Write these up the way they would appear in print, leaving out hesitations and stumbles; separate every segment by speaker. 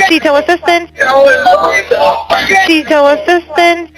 Speaker 1: Tito assistant. Tito assistant.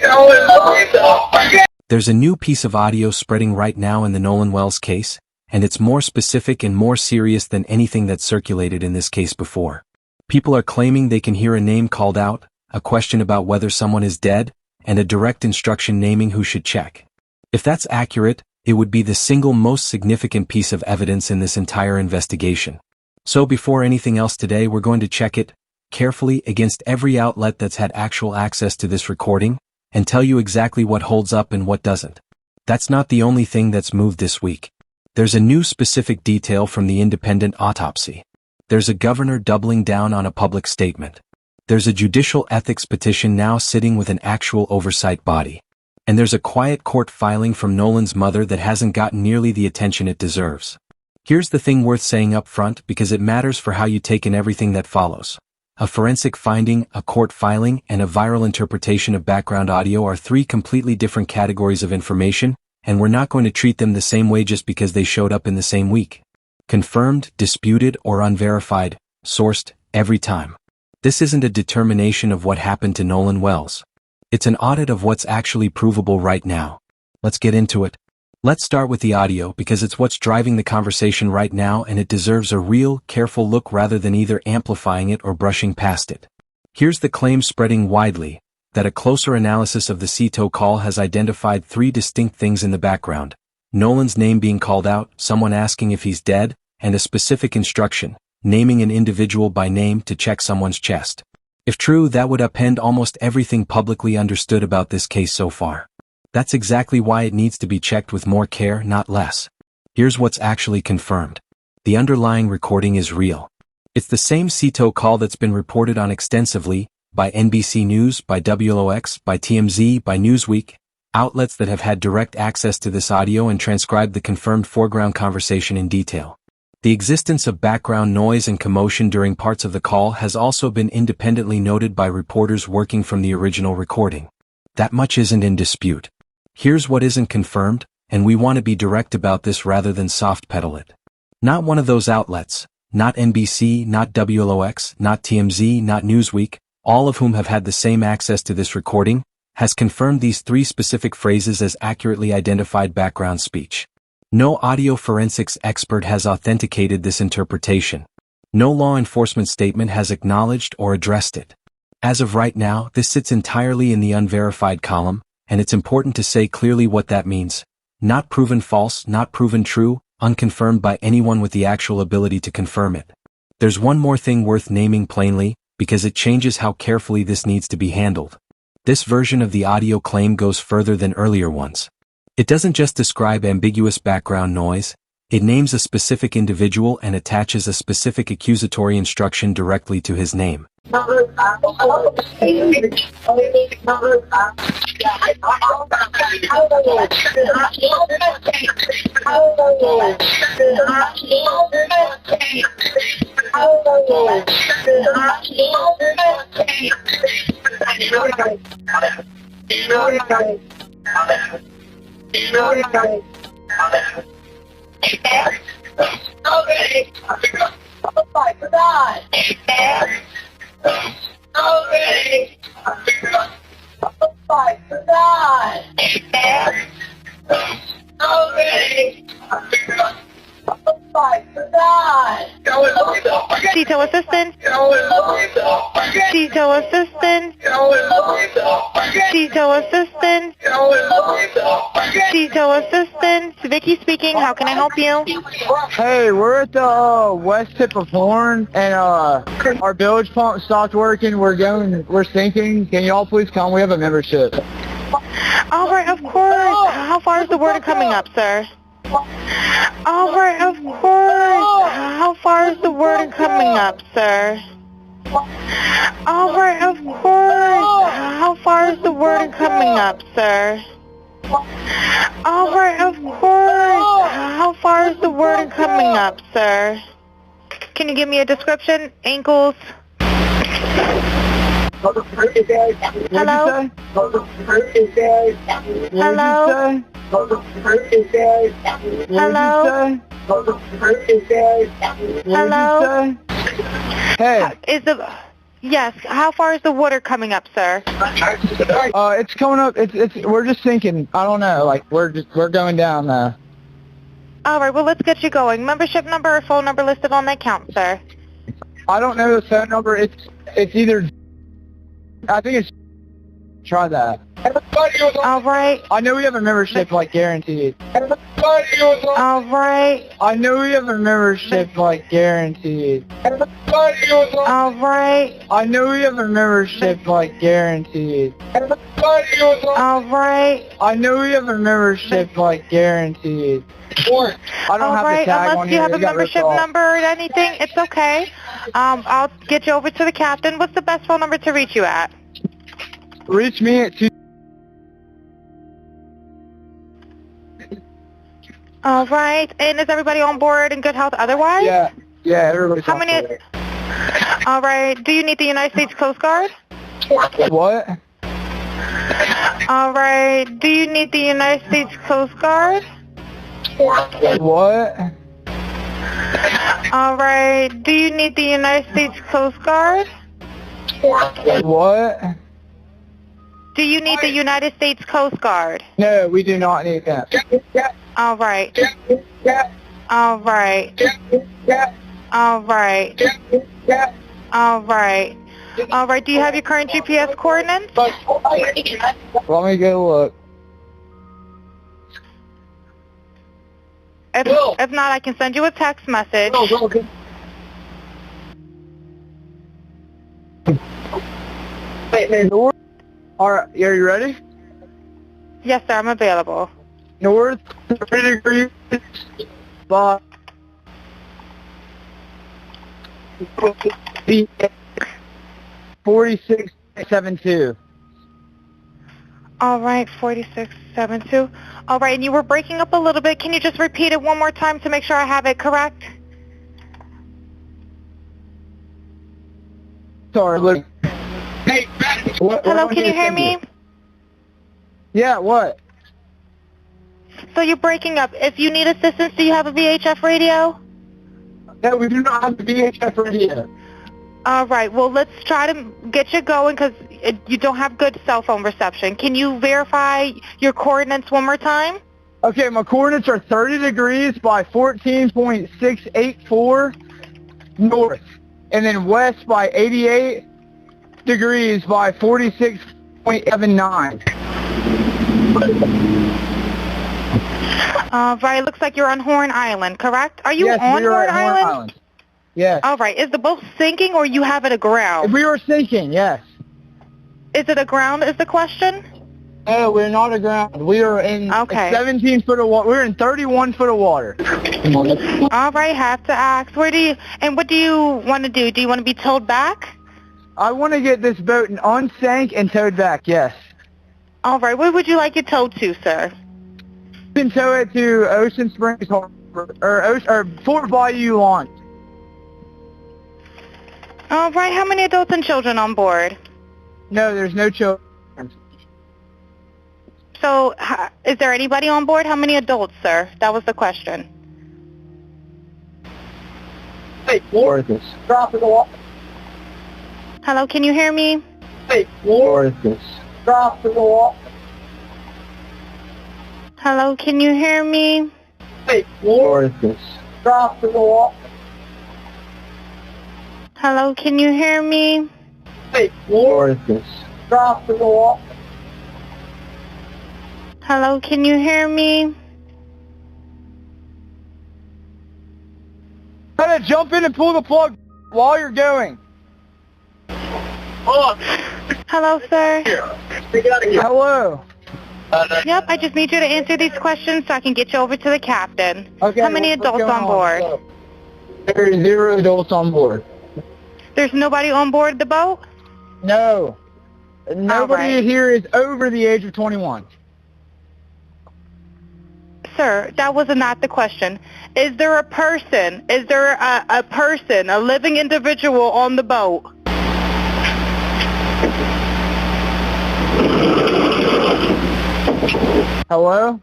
Speaker 2: There's a new piece of audio spreading right now in the Nolan Wells case, and it's more specific and more serious than anything that's circulated in this case before. People are claiming they can hear a name called out, a question about whether someone is dead, and a direct instruction naming who should check. If that's accurate, it would be the single most significant piece of evidence in this entire investigation. So before anything else today, we're going to check it carefully against every outlet that's had actual access to this recording, and tell you exactly what holds up and what doesn't. That's not the only thing that's moved this week. There's a new specific detail from the independent autopsy. There's a governor doubling down on a public statement. There's a judicial ethics petition now sitting with an actual oversight body. And there's a quiet court filing from Nolan's mother that hasn't gotten nearly the attention it deserves. Here's the thing worth saying up front because it matters for how you take in everything that follows. A forensic finding, a court filing, and a viral interpretation of background audio are three completely different categories of information, and we're not going to treat them the same way just because they showed up in the same week. Confirmed, disputed, or unverified, sourced, every time. This isn't a determination of what happened to Nolan Wells. It's an audit of what's actually provable right now. Let's get into it. Let's start with the audio because it's what's driving the conversation right now and it deserves a real, careful look rather than either amplifying it or brushing past it. Here's the claim spreading widely, that a closer analysis of the CTO call has identified three distinct things in the background. Nolan's name being called out, someone asking if he's dead, and a specific instruction, naming an individual by name to check someone's chest. If true, that would upend almost everything publicly understood about this case so far. That's exactly why it needs to be checked with more care, not less. Here's what's actually confirmed. The underlying recording is real. It's the same CTO call that's been reported on extensively, by NBC News, by WLOX, by TMZ, by Newsweek, outlets that have had direct access to this audio and transcribed the confirmed foreground conversation in detail. The existence of background noise and commotion during parts of the call has also been independently noted by reporters working from the original recording. That much isn't in dispute. Here's what isn't confirmed, and we want to be direct about this rather than soft pedal it. Not one of those outlets, not NBC, not WLOX, not TMZ, not Newsweek, all of whom have had the same access to this recording, has confirmed these three specific phrases as accurately identified background speech. No audio forensics expert has authenticated this interpretation. No law enforcement statement has acknowledged or addressed it. As of right now, this sits entirely in the unverified column, and it's important to say clearly what that means. Not proven false, not proven true, unconfirmed by anyone with the actual ability to confirm it. There's one more thing worth naming plainly, because it changes how carefully this needs to be handled. This version of the audio claim goes further than earlier ones. It doesn't just describe ambiguous background noise, it names a specific individual and attaches a specific accusatory instruction directly to his name.
Speaker 1: Tito assistant. Tito assistant. Tito assistant. Tito assistant. Vicky speaking. How can I help you?
Speaker 3: Hey, we're at the west tip of Horn, and our bilge pump stopped working. We're sinking. Can y'all please come? We have a membership.
Speaker 1: All right, of course. How far is the water coming up, sir? All right, of course. How far is the water coming up, sir? All right, of course. coming up, sir? Alright, of course. How far is the wording coming up, sir? Can you give me a description? Ankles? Hello? Hello? Hello? Hello?
Speaker 3: Hey.
Speaker 1: Yes, how far is the water coming up, sir?
Speaker 3: It's coming up. We're just sinking. I don't know. Like we're going down now.
Speaker 1: All right. Well, let's get you going. Membership number or phone number listed on the account, sir?
Speaker 3: I don't know the phone number. It's either. I think it's. Try that.
Speaker 1: All right.
Speaker 3: I know we have a membership like guaranteed.
Speaker 1: All right.
Speaker 3: I know we have a membership like guaranteed.
Speaker 1: All right.
Speaker 3: I know we have a membership like guaranteed.
Speaker 1: All right.
Speaker 3: I know we have a membership like guaranteed. I don't
Speaker 1: All
Speaker 3: have
Speaker 1: right.
Speaker 3: the tag on
Speaker 1: Unless you
Speaker 3: here.
Speaker 1: have a
Speaker 3: It got ripped
Speaker 1: membership
Speaker 3: off.
Speaker 1: number or anything, it's okay. I'll get you over to the captain. What's the best phone number to reach you at?
Speaker 3: Reach me at 2.
Speaker 1: All right. And is everybody on board in good health otherwise?
Speaker 3: Yeah, everybody's
Speaker 1: How
Speaker 3: on
Speaker 1: many?
Speaker 3: board.
Speaker 1: All right. Do you need the United States Coast Guard?
Speaker 3: What?
Speaker 1: All right. Do you need the United States Coast Guard?
Speaker 3: What?
Speaker 1: All right. Do you need the United States Coast Guard?
Speaker 3: What?
Speaker 1: Do you need the United States Coast Guard?
Speaker 3: No, we do not need that.
Speaker 1: All right. All right. All right. All right. All right. Do you have your current GPS coordinates?
Speaker 3: Let me go look.
Speaker 1: If not, I can send you a text message.
Speaker 3: Alright, are you ready?
Speaker 1: Yes, sir. I'm available.
Speaker 3: North 30 degrees by 4672.
Speaker 1: All right. 4672. All right. And you were breaking up a little bit. Can you just repeat it one more time to make sure I have it correct?
Speaker 3: Sorry, look. Hey,
Speaker 1: Hello, can you hear me?
Speaker 3: Yeah, what?
Speaker 1: So you're breaking up. If you need assistance, do you have a VHF radio?
Speaker 3: No, we do not have the VHF radio.
Speaker 1: All right. Well, let's try to get you going because you don't have good cell phone reception. Can you verify your coordinates one more time?
Speaker 3: Okay, my coordinates are 30 degrees by 14.684 north, and then west by 88 degrees by 46.79.
Speaker 1: Right, looks like you're on Horn Island, correct? Are you
Speaker 3: Yes,
Speaker 1: on
Speaker 3: we are
Speaker 1: Horn
Speaker 3: at Horn
Speaker 1: Island?
Speaker 3: Island. Yes.
Speaker 1: All right, is the boat sinking or you have it aground?
Speaker 3: We were sinking, yes.
Speaker 1: Is it aground is the question?
Speaker 3: No, we're not aground. We are in 17 foot of water. We're in 31 foot of water.
Speaker 1: All right, have to ask. What do you want to do? Do you want to be towed back?
Speaker 3: I want to get this boat unsank and towed back, yes.
Speaker 1: All right, where would you like it towed to, sir?
Speaker 3: You can tow it to Ocean Springs Harbor, or Fort Bayou Launch.
Speaker 1: All right, how many adults and children on board?
Speaker 3: No, there's no children.
Speaker 1: So, is there anybody on board? How many adults, sir? That was the question.
Speaker 3: Hey, Floridas. Drop in the water.
Speaker 1: Hello, can you hear me?
Speaker 3: Hey, Floridas. Drop in the water.
Speaker 1: Hello, can you hear me?
Speaker 3: Hey, Floridas. Drop in the water.
Speaker 1: Hello, can you hear me?
Speaker 3: Hey, Floridas. Drop in the water.
Speaker 1: Hello, can you hear me?
Speaker 3: Try to jump in and pull the plug while you're going.
Speaker 1: Hello, sir.
Speaker 3: Hello.
Speaker 1: Yep, I just need you to answer these questions so I can get you over to the captain.
Speaker 3: Okay,
Speaker 1: How many adults on board?
Speaker 3: There's 0 adults on board.
Speaker 1: There's nobody on board the boat?
Speaker 3: No. Nobody here is over the age of 21.
Speaker 1: Sir, that was not the question. Is there a person, a living individual on the boat?
Speaker 3: Hello?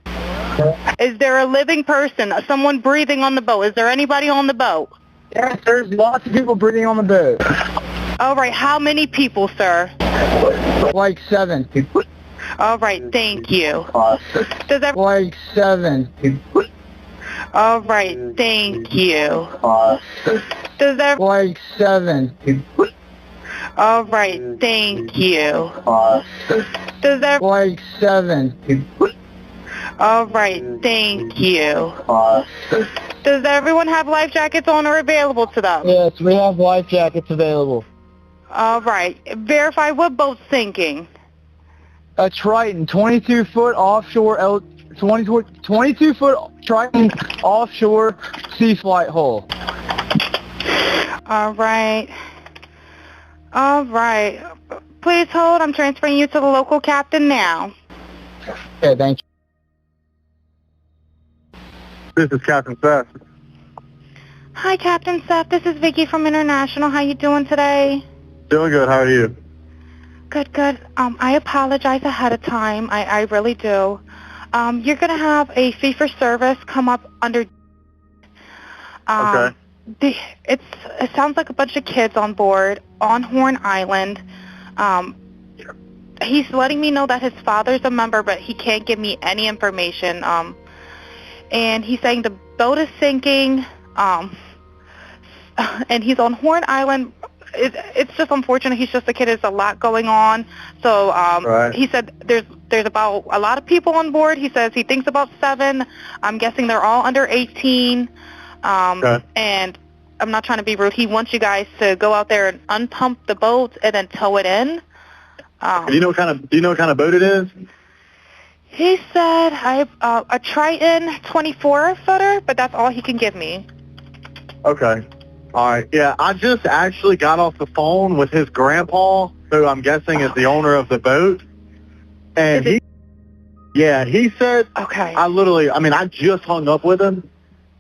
Speaker 1: Is there a living person, someone breathing on the boat? Is there anybody on the boat?
Speaker 3: Yes, there's lots of people breathing on the boat.
Speaker 1: All right, how many people, sir?
Speaker 3: Like 7.
Speaker 1: All right, thank you.
Speaker 3: Like 7.
Speaker 1: All right, thank you.
Speaker 3: Like 7.
Speaker 1: All right, thank you.
Speaker 3: Like 7.
Speaker 1: All right, thank you. Does everyone have life jackets on or available to them?
Speaker 3: Yes, we have life jackets available.
Speaker 1: All right, verify what boat's sinking.
Speaker 3: A Triton, 22-foot offshore, 22-foot Triton offshore sea flight hull.
Speaker 1: All right. All right. Please hold. I'm transferring you to the local captain now.
Speaker 3: Okay, thank you.
Speaker 4: This is Captain Seth.
Speaker 1: Hi, Captain Seth. This is Vicky from International. How you doing today?
Speaker 4: Doing good. How are you?
Speaker 1: Good, good. I apologize ahead of time. I really do. You're going to have a fee for service come up under...
Speaker 4: Okay.
Speaker 1: It sounds like a bunch of kids on board on Horn Island. He's letting me know that his father's a member, but he can't give me any information. And he's saying the boat is sinking, and he's on Horn Island. It's just unfortunate. He's just a kid. There's a lot going on. So
Speaker 4: right.
Speaker 1: He said there's about a lot of people on board. He says he thinks about 7. I'm guessing they're all under 18.
Speaker 4: Okay.
Speaker 1: And I'm not trying to be rude. He wants you guys to go out there and unpump the boat and then tow it in.
Speaker 4: Do you know what kind of boat it is?
Speaker 1: He said a Triton 24-footer, but that's all he can give me.
Speaker 4: Okay. All right. Yeah, I just actually got off the phone with his grandpa, who I'm guessing is the owner of the boat. And he said,
Speaker 1: okay.
Speaker 4: I just hung up with him.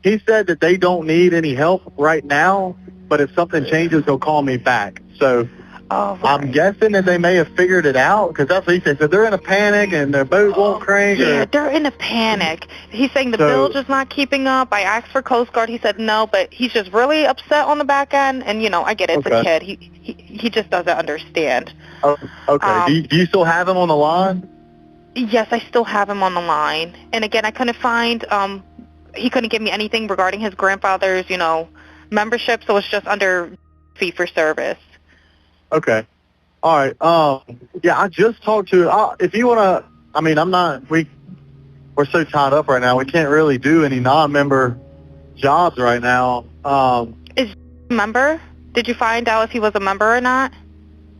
Speaker 4: He said that they don't need any help right now, but if something changes, he'll call me back. So
Speaker 1: right.
Speaker 4: I'm guessing that they may have figured it out, because that's what he said. So they're in a panic and their boat won't crank.
Speaker 1: Yeah, they're in a panic. He's saying the bilge is not keeping up. I asked for Coast Guard. He said no, but he's just really upset on the back end. And, I get it. It's a kid. He just doesn't understand.
Speaker 4: Oh, okay. Do you still have him on the line?
Speaker 1: Yes, I still have him on the line. And, again, I couldn't find he couldn't give me anything regarding his grandfather's, membership, so it's just under fee for service.
Speaker 4: Okay. All right. Yeah, I just talked to, if you want to, we're so tied up right now. We can't really do any non-member jobs right now.
Speaker 1: Is he a member? Did you find out if he was a member or not?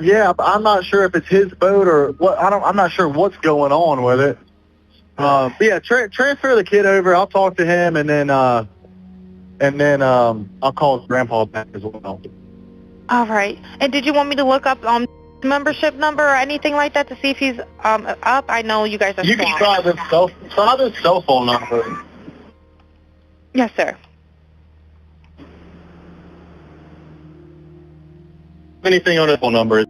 Speaker 4: Yeah, but I'm not sure if it's his boat or what. I'm not sure what's going on with it. But yeah, transfer the kid over. I'll talk to him, and then I'll call his grandpa back as well.
Speaker 1: All right. And did you want me to look up membership number or anything like that to see if he's up? I know you guys are.
Speaker 4: You can try this cell phone number.
Speaker 1: Yes, sir.
Speaker 4: Anything on his phone number?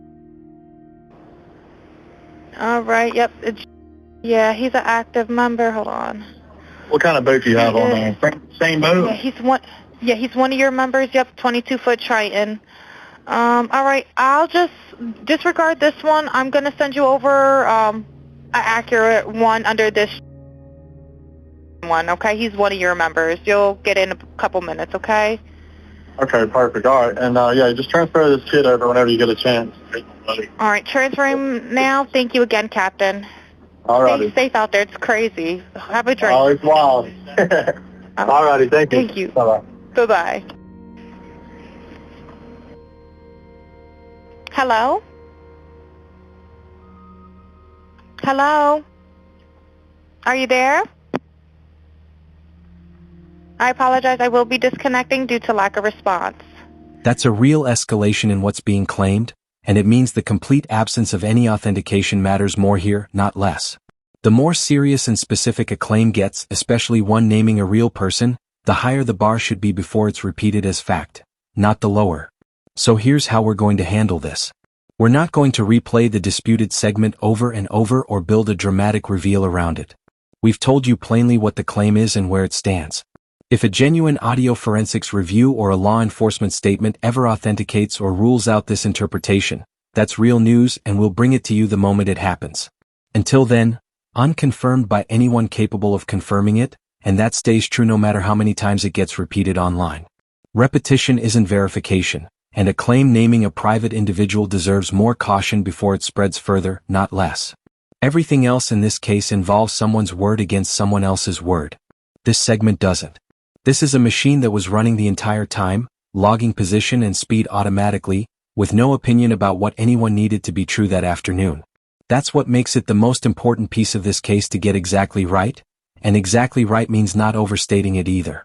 Speaker 1: All right. Yep. Yeah, he's an active member. Hold on.
Speaker 4: What kind of boat do you have on there? Same boat?
Speaker 1: Yeah, he's one of your members. Yep, 22-foot Triton. All right, I'll just disregard this one. I'm going to send you over an accurate one under this one, okay? He's one of your members. You'll get in a couple minutes, okay?
Speaker 4: Okay, perfect. All right, and just transfer this kid over whenever you get a chance.
Speaker 1: All right, transferring him now. Thank you again, Captain.
Speaker 4: All righty.
Speaker 1: Stay safe out there. It's crazy. Have a drink.
Speaker 4: Oh, it's wild. All righty, thank you.
Speaker 1: Thank you.
Speaker 4: Bye-bye.
Speaker 1: Bye-bye. Hello? Hello? Are you there? I apologize. I will be disconnecting due to lack of response.
Speaker 2: That's a real escalation in what's being claimed. and it means the complete absence of any authentication matters more here, not less. The more serious and specific a claim gets, especially one naming a real person, the higher the bar should be before it's repeated as fact, not the lower. So here's how we're going to handle this. We're not going to replay the disputed segment over and over or build a dramatic reveal around it. We've told you plainly what the claim is and where it stands. If a genuine audio forensics review or a law enforcement statement ever authenticates or rules out this interpretation, that's real news and we'll bring it to you the moment it happens. Until then, unconfirmed by anyone capable of confirming it, and that stays true no matter how many times it gets repeated online. Repetition isn't verification, and a claim naming a private individual deserves more caution before it spreads further, not less. Everything else in this case involves someone's word against someone else's word. This segment doesn't. This is a machine that was running the entire time, logging position and speed automatically, with no opinion about what anyone needed to be true that afternoon. That's what makes it the most important piece of this case to get exactly right, and exactly right means not overstating it either.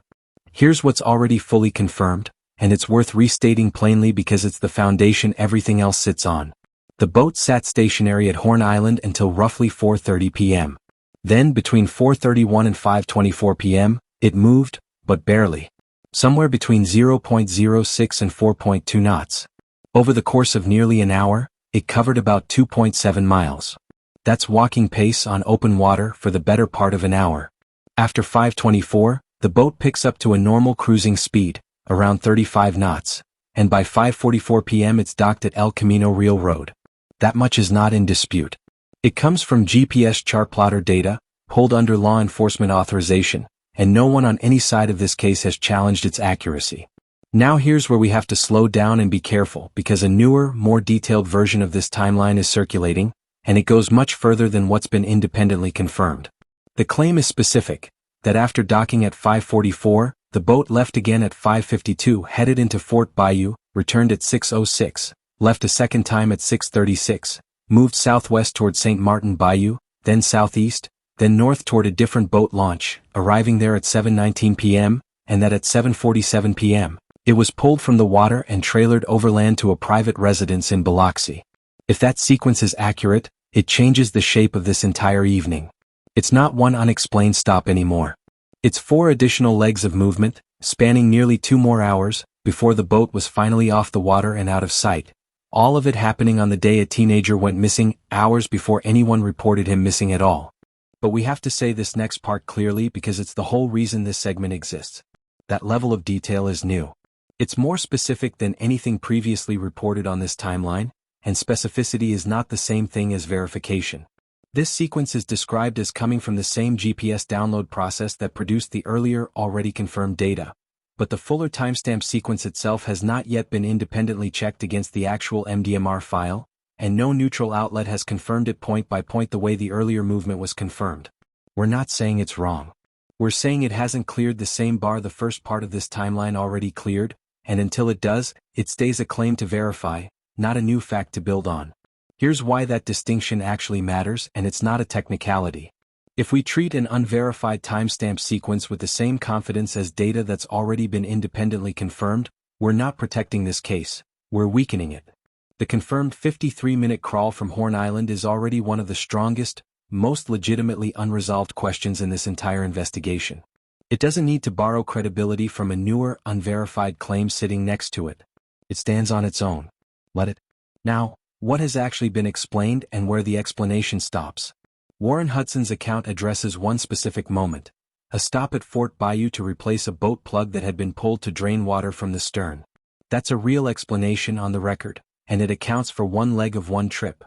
Speaker 2: Here's what's already fully confirmed, and it's worth restating plainly because it's the foundation everything else sits on. The boat sat stationary at Horn Island until roughly 4:30 p.m. Then, between 4:31 and 5:24 p.m., it moved, but barely. Somewhere between 0.06 and 4.2 knots. Over the course of nearly an hour, it covered about 2.7 miles. That's walking pace on open water for the better part of an hour. After 5:24, the boat picks up to a normal cruising speed, around 35 knots, and by 5:44 p.m. it's docked at El Camino Real Road. That much is not in dispute. It comes from GPS chart plotter data, pulled under law enforcement authorization, and no one on any side of this case has challenged its accuracy. Now here's where we have to slow down and be careful because a newer, more detailed version of this timeline is circulating, and it goes much further than what's been independently confirmed. The claim is specific, that after docking at 5:44, the boat left again at 5:52, headed into Fort Bayou, returned at 6:06, left a second time at 6:36, moved southwest toward St. Martin Bayou, then southeast, then north toward a different boat launch, arriving there at 7:19 p.m., and that at 7:47 p.m., it was pulled from the water and trailered overland to a private residence in Biloxi. If that sequence is accurate, it changes the shape of this entire evening. It's not one unexplained stop anymore. It's 4 additional legs of movement, spanning nearly 2 more hours, before the boat was finally off the water and out of sight. All of it happening on the day a teenager went missing, hours before anyone reported him missing at all. But we have to say this next part clearly because it's the whole reason this segment exists. That level of detail is new. It's more specific than anything previously reported on this timeline, and specificity is not the same thing as verification. This sequence is described as coming from the same GPS download process that produced the earlier, already confirmed data, but the fuller timestamp sequence itself has not yet been independently checked against the actual MDMR file, and no neutral outlet has confirmed it point by point the way the earlier movement was confirmed. We're not saying it's wrong. We're saying it hasn't cleared the same bar the first part of this timeline already cleared, and until it does, it stays a claim to verify, not a new fact to build on. Here's why that distinction actually matters, and it's not a technicality. If we treat an unverified timestamp sequence with the same confidence as data that's already been independently confirmed, we're not protecting this case, we're weakening it. The confirmed 53-minute crawl from Horn Island is already one of the strongest, most legitimately unresolved questions in this entire investigation. It doesn't need to borrow credibility from a newer, unverified claim sitting next to it. It stands on its own. Let it. Now, what has actually been explained and where the explanation stops? Warren Hudson's account addresses one specific moment, a stop at Fort Bayou to replace a boat plug that had been pulled to drain water from the stern. That's a real explanation on the record, and it accounts for one leg of one trip.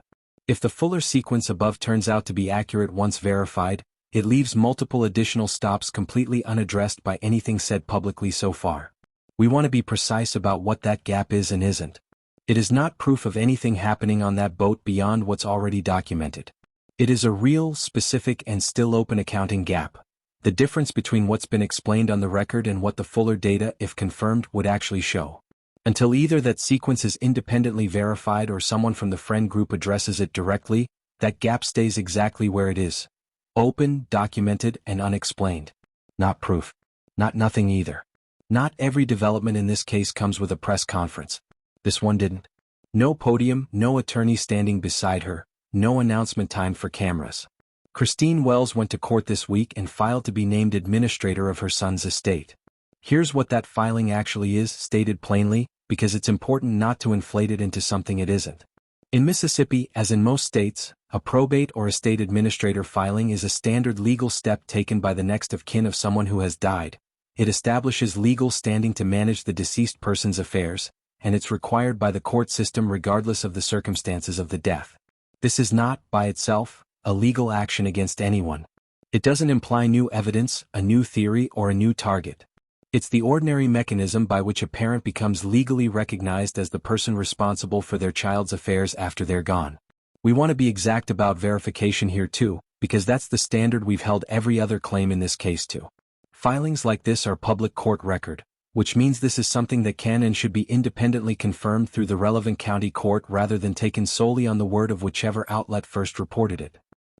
Speaker 2: If the fuller sequence above turns out to be accurate once verified, it leaves multiple additional stops completely unaddressed by anything said publicly so far. We want to be precise about what that gap is and isn't. It is not proof of anything happening on that boat beyond what's already documented. It is a real, specific and still open accounting gap. The difference between what's been explained on the record and what the fuller data, if confirmed, would actually show. Until either that sequence is independently verified or someone from the friend group addresses it directly, that gap stays exactly where it is. Open, documented, and unexplained. Not proof. Not nothing either. Not every development in this case comes with a press conference. This one didn't. No podium, no attorney standing beside her, no announcement time for cameras. Christine Wells went to court this week and filed to be named administrator of her son's estate. Here's what that filing actually is, stated plainly, because it's important not to inflate it into something it isn't. In Mississippi, as in most states, a probate or estate administrator filing is a standard legal step taken by the next of kin of someone who has died. It establishes legal standing to manage the deceased person's affairs, and it's required by the court system regardless of the circumstances of the death. This is not, by itself, a legal action against anyone. It doesn't imply new evidence, a new theory, or a new target. It's the ordinary mechanism by which a parent becomes legally recognized as the person responsible for their child's affairs after they're gone. We want to be exact about verification here too, because that's the standard we've held every other claim in this case to. Filings like this are public court record, which means this is something that can and should be independently confirmed through the relevant county court rather than taken solely on the word of whichever outlet first reported it.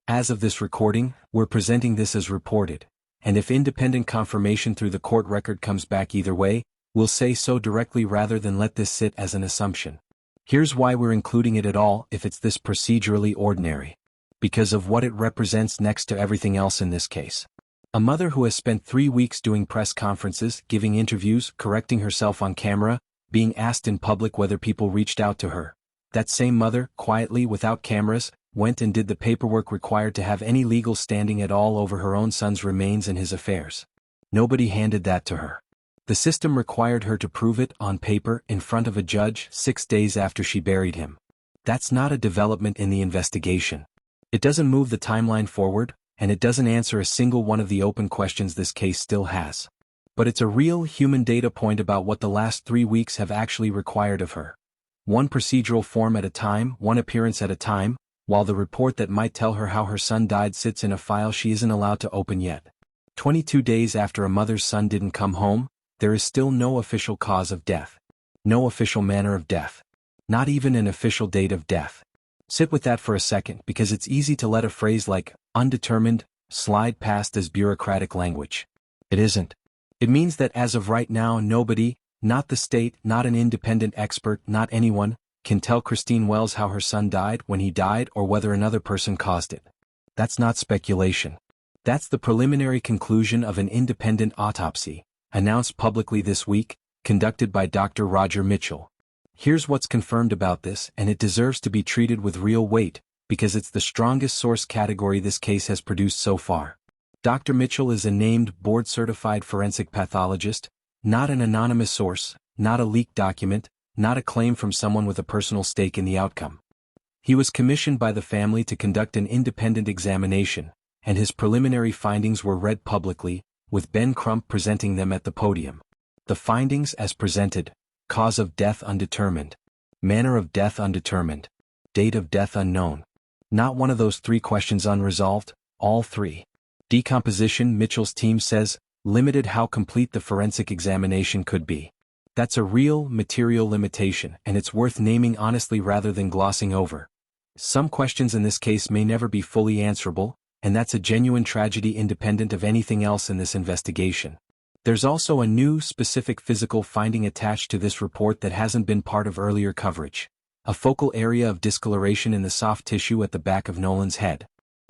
Speaker 2: As of this recording, we're presenting this as reported. And if independent confirmation through the court record comes back either way, we'll say so directly rather than let this sit as an assumption. Here's why we're including it at all if it's this procedurally ordinary. Because of what it represents next to everything else in this case. A mother who has spent 3 weeks doing press conferences, giving interviews, correcting herself on camera, being asked in public whether people reached out to her. That same mother, quietly, without cameras, went and did the paperwork required to have any legal standing at all over her own son's remains and his affairs. Nobody handed that to her. The system required her to prove it on paper in front of a judge 6 days after she buried him. That's not a development in the investigation. It doesn't move the timeline forward, and it doesn't answer a single one of the open questions this case still has. But it's a real human data point about what the last 3 weeks have actually required of her. One procedural form at a time, one appearance at a time, while the report that might tell her how her son died sits in a file she isn't allowed to open yet. 22 days after a mother's son didn't come home, there is still no official cause of death. No official manner of death. Not even an official date of death. Sit with that for a second because it's easy to let a phrase like undetermined slide past as bureaucratic language. It isn't. It means that as of right now nobody, not the state, not an independent expert, not anyone, can tell Christine Wells how her son died, when he died, or whether another person caused it. That's not speculation. That's the preliminary conclusion of an independent autopsy, announced publicly this week, conducted by Dr. Roger Mitchell. Here's what's confirmed about this, and it deserves to be treated with real weight, because it's the strongest source category this case has produced so far. Dr. Mitchell is a named board-certified forensic pathologist, not an anonymous source, not a leaked document, not a claim from someone with a personal stake in the outcome. He was commissioned by the family to conduct an independent examination, and his preliminary findings were read publicly, with Ben Crump presenting them at the podium. The findings as presented: cause of death undetermined, manner of death undetermined, date of death unknown. Not one of those 3 questions unresolved, all 3. Decomposition, Mitchell's team says, limited how complete the forensic examination could be. That's a real, material limitation, and it's worth naming honestly rather than glossing over. Some questions in this case may never be fully answerable, and that's a genuine tragedy independent of anything else in this investigation. There's also a new, specific physical finding attached to this report that hasn't been part of earlier coverage. A focal area of discoloration in the soft tissue at the back of Nolan's head.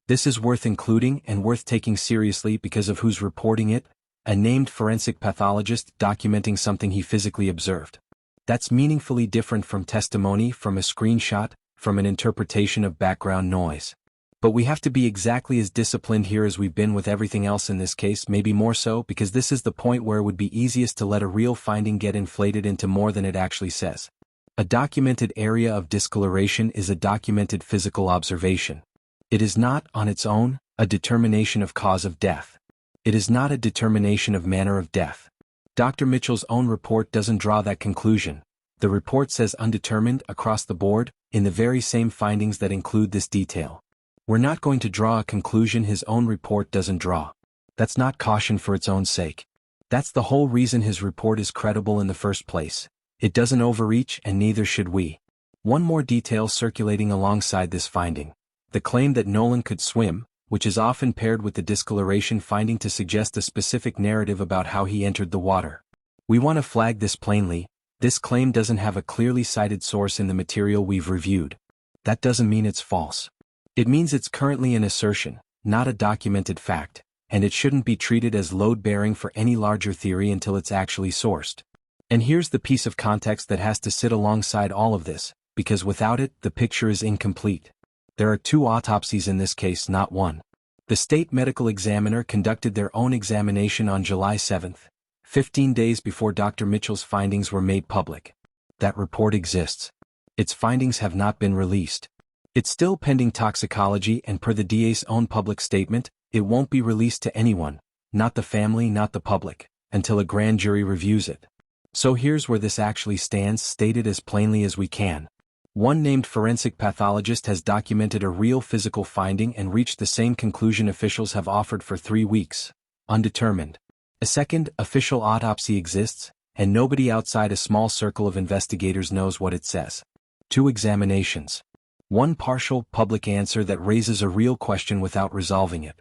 Speaker 2: This is worth including and worth taking seriously because of who's reporting it. A named forensic pathologist documenting something he physically observed. That's meaningfully different from testimony, from a screenshot, from an interpretation of background noise. But we have to be exactly as disciplined here as we've been with everything else in this case, maybe more so, because this is the point where it would be easiest to let a real finding get inflated into more than it actually says. A documented area of discoloration is a documented physical observation. It is not, on its own, a determination of cause of death. It is not a determination of manner of death. Dr. Mitchell's own report doesn't draw that conclusion. The report says undetermined across the board, in the very same findings that include this detail. We're not going to draw a conclusion his own report doesn't draw. That's not caution for its own sake. That's the whole reason his report is credible in the first place. It doesn't overreach, and neither should we. One more detail circulating alongside this finding. The claim that Nolan could swim, which is often paired with the discoloration finding to suggest a specific narrative about how he entered the water. We want to flag this plainly. This claim doesn't have a clearly cited source in the material we've reviewed. That doesn't mean it's false. It means it's currently an assertion, not a documented fact, and it shouldn't be treated as load-bearing for any larger theory until it's actually sourced. And here's the piece of context that has to sit alongside all of this, because without it, the picture is incomplete. There are 2 autopsies in this case, not one. The state medical examiner conducted their own examination on July 7th, 15 days before Dr. Mitchell's findings were made public. That report exists. Its findings have not been released. It's still pending toxicology, and per the DA's own public statement, it won't be released to anyone, not the family, not the public, until a grand jury reviews it. So here's where this actually stands, stated as plainly as we can. One named forensic pathologist has documented a real physical finding and reached the same conclusion officials have offered for 3 weeks, undetermined. A second official autopsy exists, and nobody outside a small circle of investigators knows what it says. 2 examinations. One partial, public answer that raises a real question without resolving it.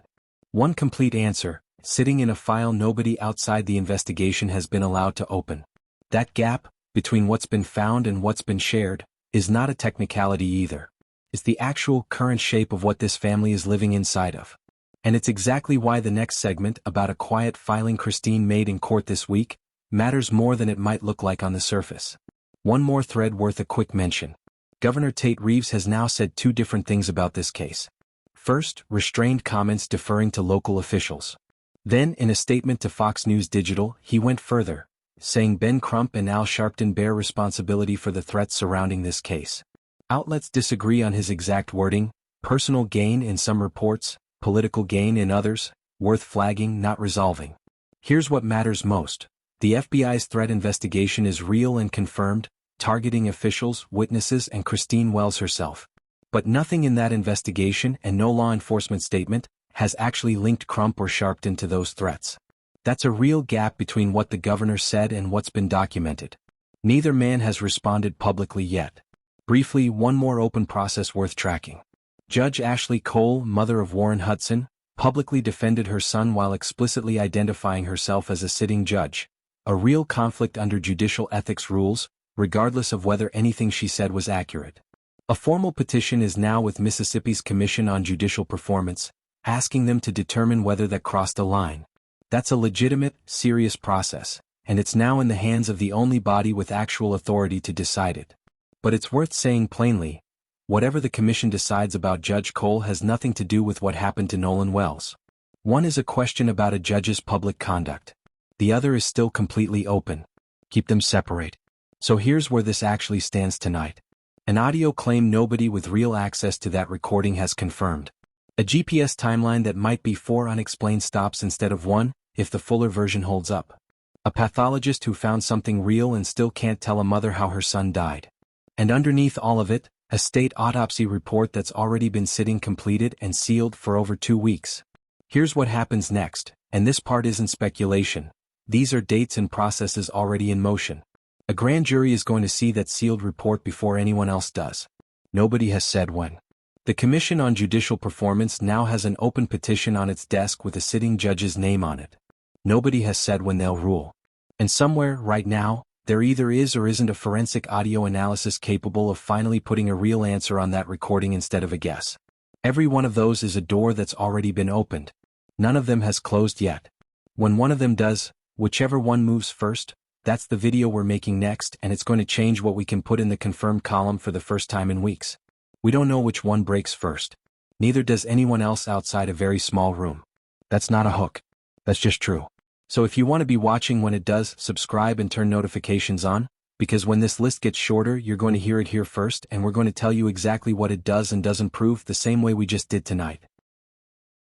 Speaker 2: One complete answer, sitting in a file nobody outside the investigation has been allowed to open. That gap, between what's been found and what's been shared, is not a technicality either. It's the actual current shape of what this family is living inside of. And it's exactly why the next segment about a quiet filing Christine made in court this week matters more than it might look like on the surface. One more thread worth a quick mention. Governor Tate Reeves has now said 2 different things about this case. First, restrained comments deferring to local officials. Then, in a statement to Fox News Digital, he went further, saying Ben Crump and Al Sharpton bear responsibility for the threats surrounding this case. Outlets disagree on his exact wording: personal gain in some reports, political gain in others, worth flagging, not resolving. Here's what matters most. The FBI's threat investigation is real and confirmed, targeting officials, witnesses, and Christine Wells herself. But nothing in that investigation, and no law enforcement statement, has actually linked Crump or Sharpton to those threats. That's a real gap between what the governor said and what's been documented. Neither man has responded publicly yet. Briefly, one more open process worth tracking. Judge Ashley Cole, mother of Warren Hudson, publicly defended her son while explicitly identifying herself as a sitting judge. A real conflict under judicial ethics rules, regardless of whether anything she said was accurate. A formal petition is now with Mississippi's Commission on Judicial Performance, asking them to determine whether that crossed a line. That's a legitimate, serious process, and it's now in the hands of the only body with actual authority to decide it. But it's worth saying plainly, whatever the commission decides about Judge Cole has nothing to do with what happened to Nolan Wells. One is a question about a judge's public conduct. The other is still completely open. Keep them separate. So here's where this actually stands tonight. An audio claim nobody with real access to that recording has confirmed. A GPS timeline that might be 4 unexplained stops instead of 1, if the fuller version holds up. A pathologist who found something real and still can't tell a mother how her son died. And underneath all of it, a state autopsy report that's already been sitting completed and sealed for over 2 weeks. Here's what happens next, and this part isn't speculation. These are dates and processes already in motion. A grand jury is going to see that sealed report before anyone else does. Nobody has said when. The Commission on Judicial Performance now has an open petition on its desk with a sitting judge's name on it. Nobody has said when they'll rule. And somewhere, right now, there either is or isn't a forensic audio analysis capable of finally putting a real answer on that recording instead of a guess. Every one of those is a door that's already been opened. None of them has closed yet. When one of them does, whichever one moves first, that's the video we're making next, and it's going to change what we can put in the confirmed column for the first time in weeks. We don't know which one breaks first. Neither does anyone else outside a very small room. That's not a hook. That's just true. So if you want to be watching when it does, subscribe and turn notifications on, because when this list gets shorter, you're going to hear it here first, and we're going to tell you exactly what it does and doesn't prove the same way we just did tonight.